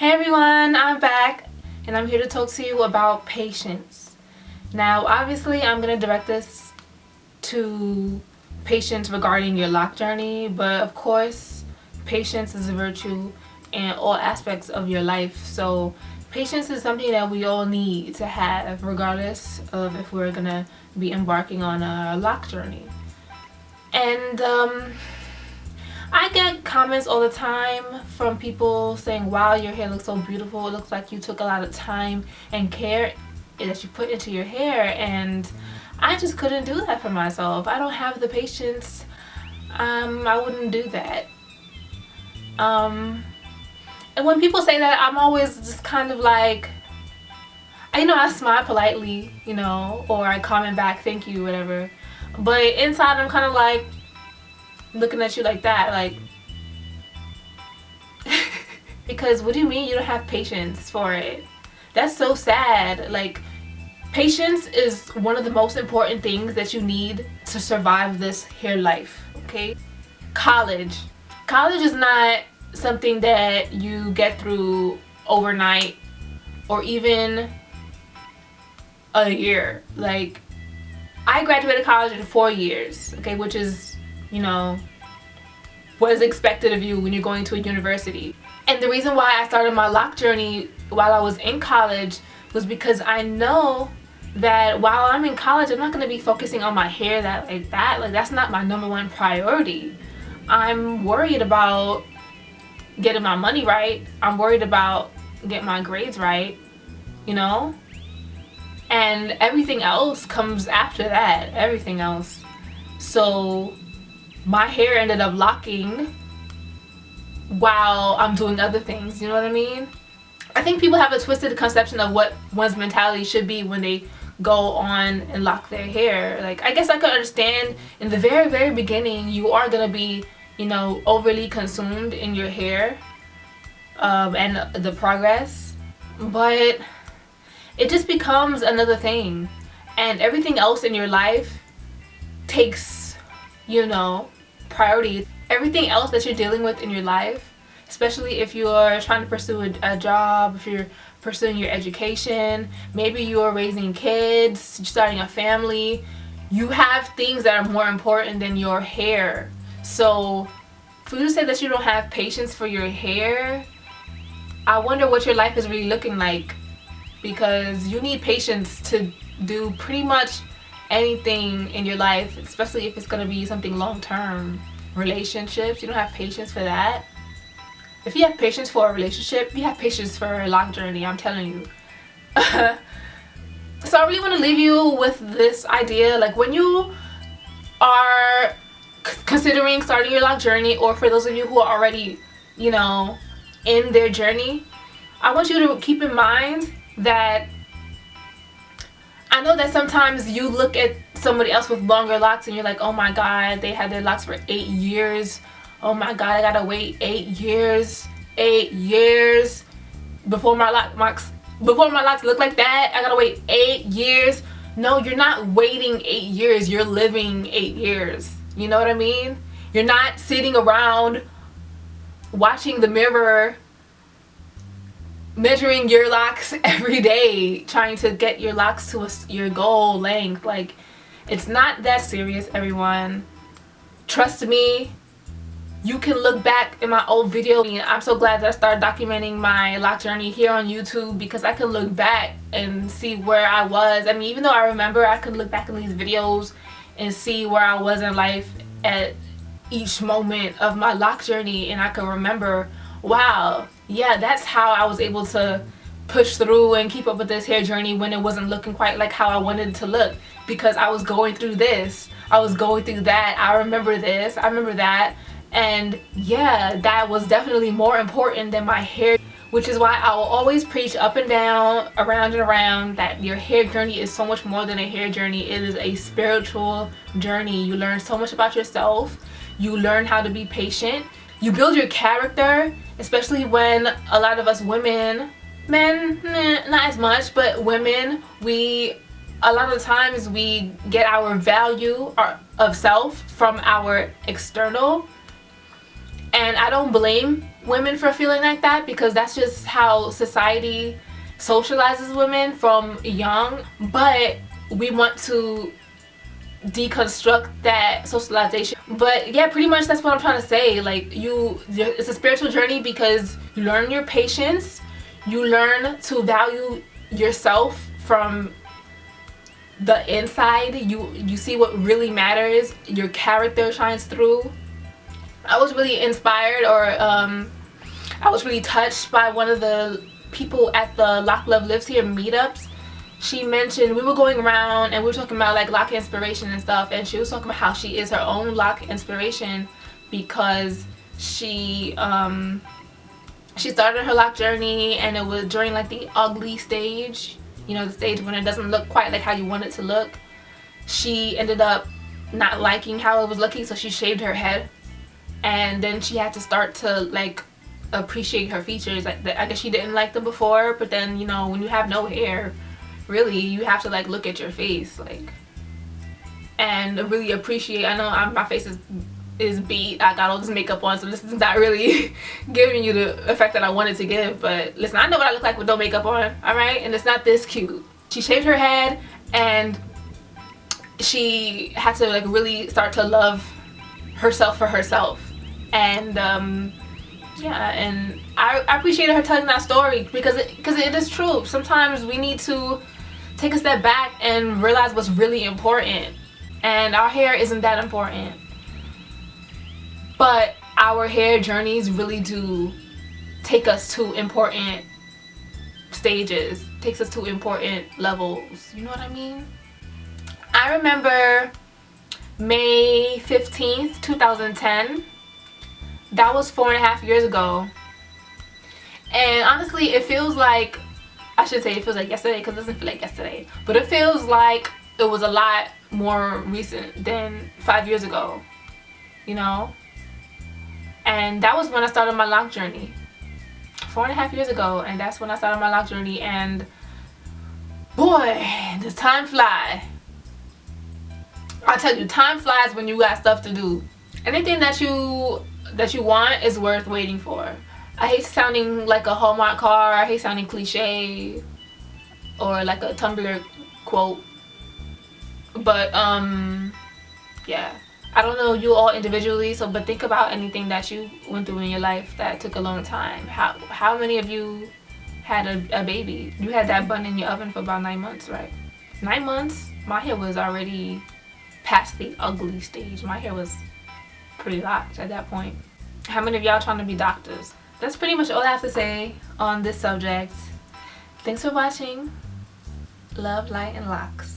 Hey everyone, I'm back and I'm here to talk to you about patience. Now obviously I'm going to direct this to patience regarding your lock journey, but of course patience is a virtue in all aspects of your life. So patience is something that we all need to have regardless of if we're going to be embarking on a lock journey. And I get comments all the time from people saying, wow, your hair looks so beautiful. It looks like you took a lot of time and care that you put into your hair. And I just couldn't do that for myself. I don't have the patience. I wouldn't do that. And when people say that, I'm always just kind of like, I smile politely, or I comment back, thank you, whatever. But inside I'm kind of like, looking at you like that, like because what do you mean you don't have patience for it? That's so sad. Like, patience is one of the most important things that you need to survive this hair life. Okay, college is not something that you get through overnight or even a year. Like, I graduated college in 4 years, okay, which is what is expected of you when you're going to a university. And the reason why I started my lock journey while I was in college was because I know that while I'm in college, I'm not going to be focusing on my hair like that. Like, that's not my #1 priority. I'm worried about getting my money right. I'm worried about getting my grades right, and everything else comes after that. Everything else. So my hair ended up locking while I'm doing other things, you know what I mean? I think people have a twisted conception of what one's mentality should be when they go on and lock their hair. Like, I guess I could understand in the very, very beginning you are gonna be, overly consumed in your hair and the progress, but it just becomes another thing, and everything else in your life takes priority. Everything else that you're dealing with in your life, especially if you're trying to pursue a job, if you're pursuing your education, maybe you're raising kids, starting a family, you have things that are more important than your hair. So for you to say that you don't have patience for your hair, I wonder what your life is really looking like, because you need patience to do pretty much anything in your life, especially if it's going to be something long-term. Relationships, you don't have patience for that. If you have patience for a relationship, you have patience for a lock journey, I'm telling you. So I really want to leave you with this idea, like, when you are considering starting your lock journey, or for those of you who are already in their journey, I want you to keep in mind that I know that sometimes you look at somebody else with longer locks and you're like, oh my god, they had their locks for 8 years. Oh my god, I gotta wait 8 years. 8 years before my locks look like that. I gotta wait 8 years. No, you're not waiting 8 years. You're living 8 years. You know what I mean? You're not sitting around watching the mirror, measuring your locks every day, trying to get your locks to your goal length. Like, it's not that serious, everyone. Trust me. You can look back in my old video. I'm so glad that I started documenting my lock journey here on YouTube, because I can look back and see where I was. I mean, even though I remember, I could look back in these videos and see where I was in life at each moment of my lock journey, and I can remember, wow, yeah, that's how I was able to push through and keep up with this hair journey when it wasn't looking quite like how I wanted it to look, because I was going through this, I was going through that, I remember this, I remember that, and yeah, that was definitely more important than my hair, which is why I will always preach up and down, around and around, that your hair journey is so much more than a hair journey. It is a spiritual journey. You learn so much about yourself, you learn how to be patient, you build your character, especially when a lot of us women, men, not as much, but women, a lot of times we get our value of self from our external. And I don't blame women for feeling like that, because that's just how society socializes women from young. But we want to deconstruct that socialization. But yeah, pretty much that's what I'm trying to say. Like, it's a spiritual journey because you learn your patience, you learn to value yourself from the inside. You see what really matters. Your character shines through. I was really inspired, or I was really touched by one of the people at the Loc Love Lives Here meetups. She mentioned, we were going around and we were talking about like Loc inspiration and stuff, and she was talking about how she is her own Loc inspiration because she started her Loc journey, and it was during like the ugly stage, you know, the stage when it doesn't look quite like how you want it to look. She ended up not liking how it was looking, so she shaved her head, and then she had to start to like appreciate her features. Like, I guess she didn't like them before, but then, you know, when you have no hair, really you have to like look at your face, like, and really appreciate. I know my face is beat, I got all this makeup on, so this is not really giving you the effect that I wanted to give, but listen, I know what I look like with no makeup on, alright? And it's not this cute. She shaved her head, and she had to like really start to love herself for herself. And yeah, and I appreciated her telling that story because it is true. Sometimes we need to take a step back and realize what's really important, and our hair isn't that important, but our hair journeys really do take us to important stages, takes us to important levels, you know what I mean? I remember May 15th, 2010. That was 4.5 years ago, and honestly it feels like, I should say it feels like yesterday because it doesn't feel like yesterday, but it feels like it was a lot more recent than 5 years ago, you know? And that was when I started my Loc journey, 4.5 years ago, and that's when I started my Loc journey. And boy, does time fly. I tell you, time flies when you got stuff to do. Anything that you want is worth waiting for. I hate sounding like a Hallmark card, I hate sounding cliche or like a Tumblr quote, but yeah, I don't know you all individually, so but think about anything that you went through in your life that took a long time. How many of you had a baby? You had that bun in your oven for about 9 months, right? 9 months? My hair was already past the ugly stage. My hair was pretty locked at that point. How many of y'all trying to be doctors? That's pretty much all I have to say on this subject. Thanks for watching. Love, light, and locks.